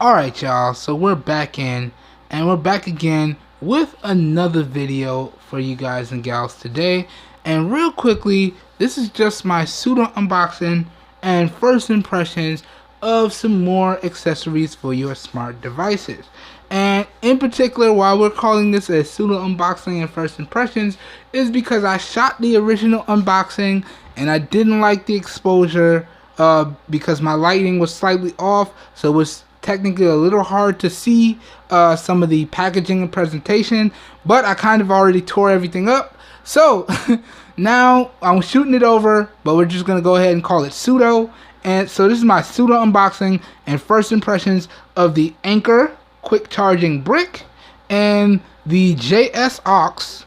Alright y'all, so we're back in, and we're back again with another video for you guys and gals today. And real quickly, this is just my pseudo unboxing and first impressions of some more accessories for your smart devices. And in particular, why we're calling this a pseudo unboxing and first impressions is because I shot the original unboxing and I didn't like the exposure because my lighting was slightly off, so it was technically a little hard to see some of the packaging and presentation, but I kind of already tore everything up. So now I'm shooting it over, but we're just gonna go ahead and call it pseudo. And so this is my pseudo unboxing and first impressions of the Anker quick charging brick and the JSaux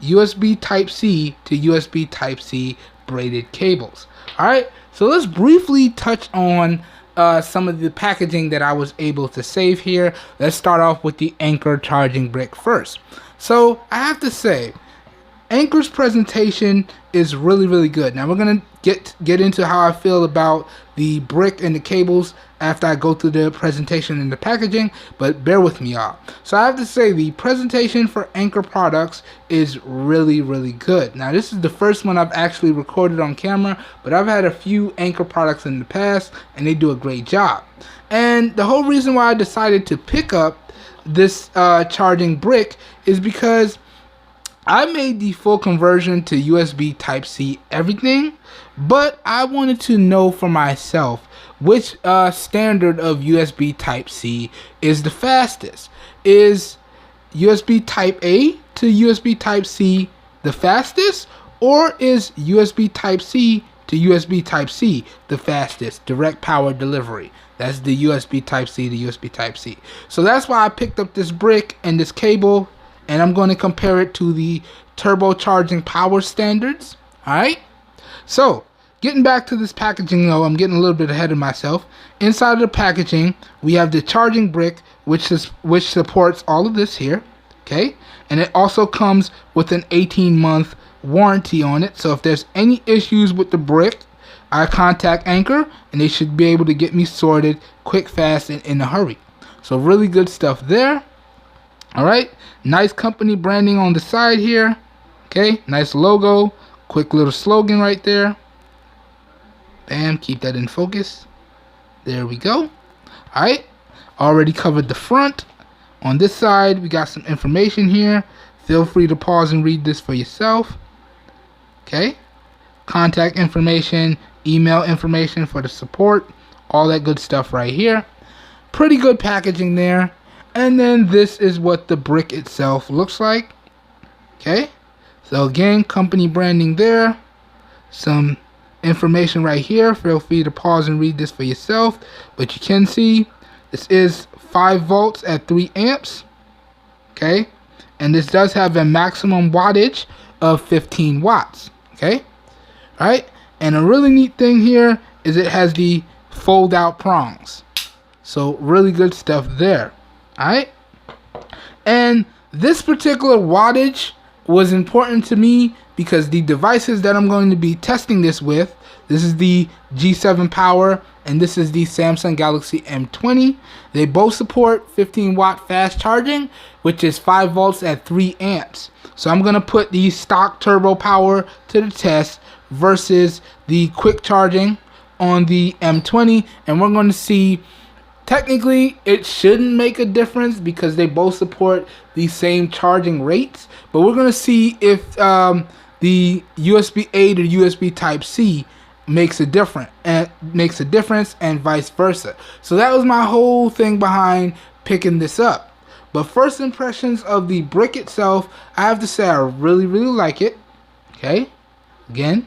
USB Type-C to USB Type-C braided cables. Alright, so let's briefly touch on some of the packaging that I was able to save here. Let's start off with the Anker charging brick first. So I have to say, Anker's presentation is really good. Now we're gonna get into how I feel about the brick and the cables after I go through the presentation and the packaging, but bear with me y'all. So I have to say the presentation for Anker products is really good. Now this is the first one I've actually recorded on camera, but I've had a few Anker products in the past and they do a great job. And the whole reason why I decided to pick up this charging brick is because I made the full conversion to USB Type-C everything, but I wanted to know for myself which standard of USB Type-C is the fastest. Is USB Type-A to USB Type-C the fastest, or is USB Type-C to USB Type-C the fastest direct power delivery? That's the USB Type-C to USB Type-C. So that's why I picked up this brick and this cable, and I'm going to compare it to the turbocharging power standards. Alright, so getting back to this packaging though, I'm getting a little bit ahead of myself. Inside of the packaging, we have the charging brick, which supports all of this here. Okay, and it also comes with an 18-month warranty on it. So if there's any issues with the brick, I contact Anker and they should be able to get me sorted quick, fast, and in a hurry. So really good stuff there. Alright, nice company branding on the side here. Okay, nice logo, quick little slogan right there. Bam, keep that in focus. There we go. Alright, already covered the front. On this side, we got some information here. Feel free to pause and read this for yourself. Okay, contact information, email information for the support, all that good stuff right here. Pretty good packaging there. And then this is what the brick itself looks like. Okay, so again, company branding there. Some information right here. Feel free to pause and read this for yourself. But you can see this is 5 volts at 3 amps. Okay, and this does have a maximum wattage of 15 watts. Okay, all right. And a really neat thing here is it has the fold out prongs. So really good stuff there. Alright, and this particular wattage was important to me because the devices that I'm going to be testing this with, this is the G7 Power and this is the Samsung Galaxy M20. They both support 15 watt fast charging, which is 5 volts at 3 amps. So I'm going to put the stock turbo power to the test versus the quick charging on the M20, and we're going to see. Technically, it shouldn't make a difference because they both support the same charging rates, but we're going to see if the USB-A to USB Type-C makes a difference and vice versa. So that was my whole thing behind picking this up. But first impressions of the brick itself, I have to say I really like it. Okay, again,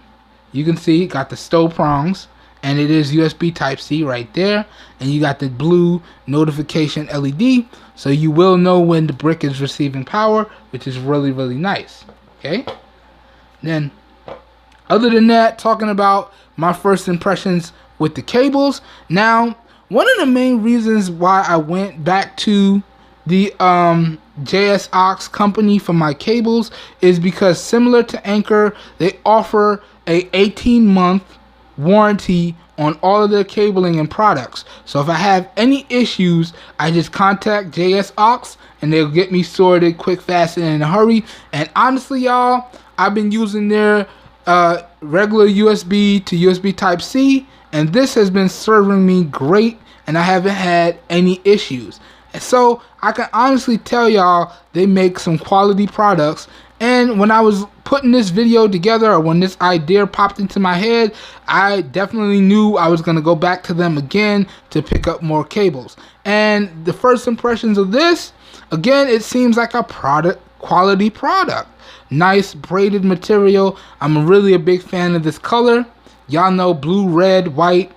you can see got the stow prongs. And it is USB Type-C right there. And you got the blue notification LED. So you will know when the brick is receiving power, which is really nice. Okay. Then, other than that, talking about my first impressions with the cables. Now, one of the main reasons why I went back to the JSaux company for my cables is because similar to Anker, they offer a 18-month warranty on all of their cabling and products. So if I have any issues, I just contact JSaux and they'll get me sorted quick, fast, and in a hurry. And honestly, y'all, I've been using their regular USB to USB Type-C, and this has been serving me great, and I haven't had any issues. And so I can honestly tell y'all they make some quality products. And when I was putting this video together, or when this idea popped into my head, I definitely knew I was going to go back to them again to pick up more cables. And the first impressions of this, again, it seems like a quality product. Nice braided material. I'm really a big fan of this color. Y'all know blue, red, white.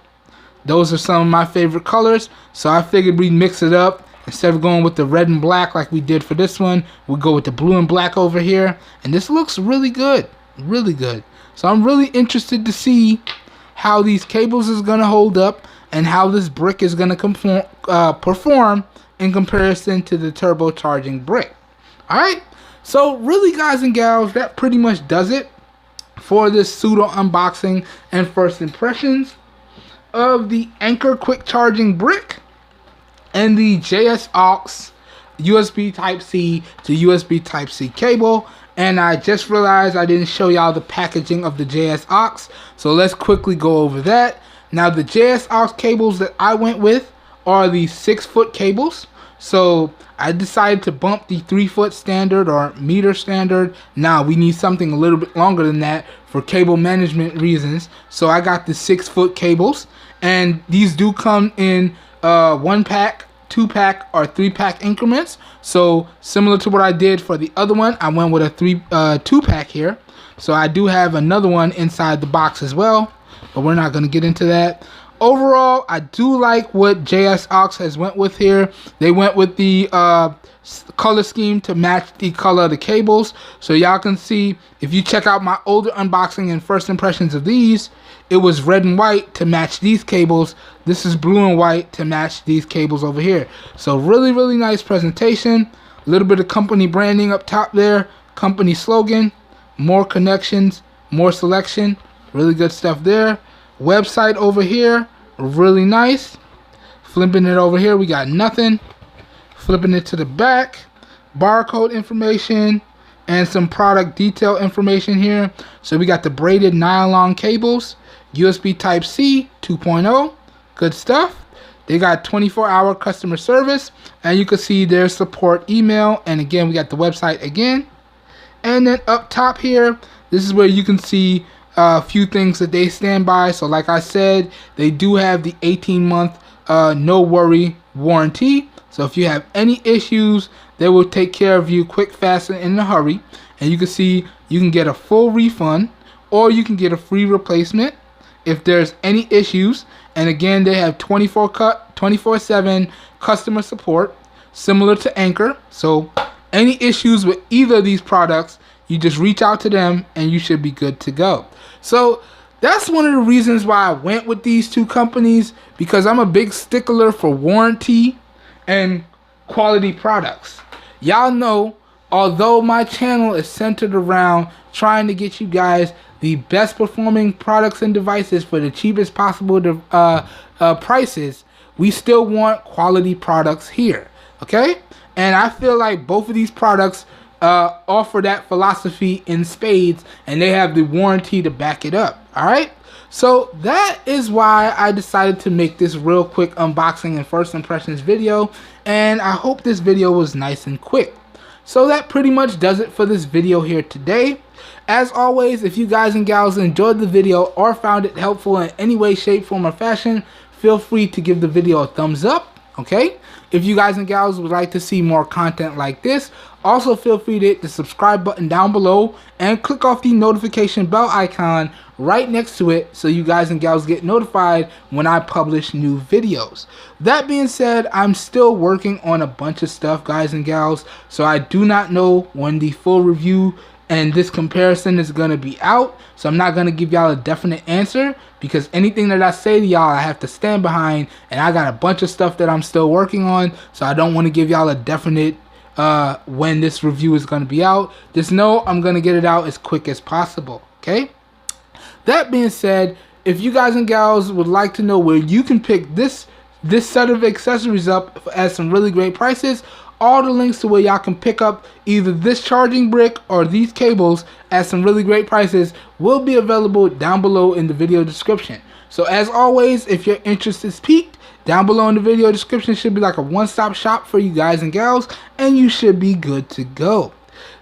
Those are some of my favorite colors. So I figured we'd mix it up. Instead of going with the red and black like we did for this one, we'll go with the blue and black over here. And this looks really good. Really good. So I'm really interested to see how these cables is going to hold up and how this brick is going to perform in comparison to the turbocharging brick. Alright, so really, guys and gals, that pretty much does it for this pseudo unboxing and first impressions of the Anker quick charging brick and the JSaux USB Type-C to USB Type-C cable. And I just realized I didn't show y'all the packaging of the JSaux, so let's quickly go over that. Now, the JSaux cables that I went with are the 6-foot cables. So I decided to bump the 3-foot standard or meter standard. Now we need something a little bit longer than that for cable management reasons. So I got the 6-foot cables, and these do come in 1-pack, 2-pack, or 3-pack increments. So similar to what I did for the other one, I went with a 2-pack here. So I do have another one inside the box as well, but we're not going to get into that. Overall, I do like what JSaux has went with here. They went with the color scheme to match the color of the cables. So y'all can see, if you check out my older unboxing and first impressions of these, it was red and white to match these cables. This is blue and white to match these cables over here. So really, really nice presentation. A little bit of company branding up top there. Company slogan, more connections, more selection. Really good stuff there. Website over here, really nice. Flipping it over here, we got nothing. Flipping it to the back, barcode information and some product detail information here. So we got the braided nylon cables, USB Type-C 2.0, good stuff. They got 24-hour customer service, and you can see their support email. And again, we got the website again. And then up top here, this is where you can see a few things that they stand by. So like I said, they do have the 18-month no worry warranty. So if you have any issues, they will take care of you quick, fast, and in a hurry. And you can see you can get a full refund, or you can get a free replacement if there's any issues. And again, they have 24/7 customer support, similar to Anker. So any issues with either of these products, you just reach out to them and you should be good to go. So that's one of the reasons why I went with these two companies, because I'm a big stickler for warranty and quality products. Y'all know, although my channel is centered around trying to get you guys the best performing products and devices for the cheapest possible prices, we still want quality products here, okay? And I feel like both of these products offer that philosophy in spades, and they have the warranty to back it up. All right, so that is why I decided to make this real quick unboxing and first impressions video, and I hope this video was nice and quick. So that pretty much does it for this video here today. As always, if you guys and gals enjoyed the video or found it helpful in any way, shape, form, or fashion, feel free to give the video a thumbs up, okay? If you guys and gals would like to see more content like this, also feel free to hit the subscribe button down below and click off the notification bell icon right next to it so you guys and gals get notified when I publish new videos. That being said, I'm still working on a bunch of stuff, guys and gals, so I do not know when the full review and this comparison is going to be out, so I'm not going to give y'all a definite answer, because anything that I say to y'all I have to stand behind, and I got a bunch of stuff that I'm still working on, so I don't want to give y'all a definite when this review is going to be out. Just know I'm going to get it out as quick as possible, okay? That being said, if you guys and gals would like to know where you can pick this set of accessories up at some really great prices, all the links to where y'all can pick up either this charging brick or these cables at some really great prices will be available down below in the video description. So as always, if your interest is piqued, down below in the video description should be like a one-stop shop for you guys and gals, and you should be good to go.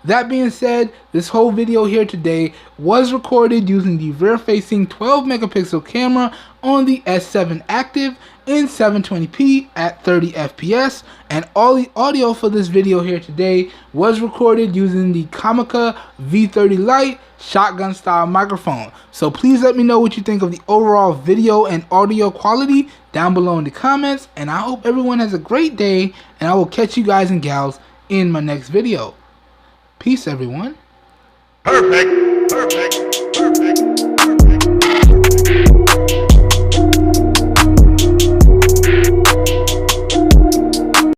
That being said, this whole video here today was recorded using the rear-facing 12 megapixel camera on the S7 Active in 720p at 30 FPS, and all the audio for this video here today was recorded using the Comica V30 Lite shotgun style microphone. So please let me know what you think of the overall video and audio quality down below in the comments, and I hope everyone has a great day, and I will catch you guys and gals in my next video. Peace, everyone. Perfect.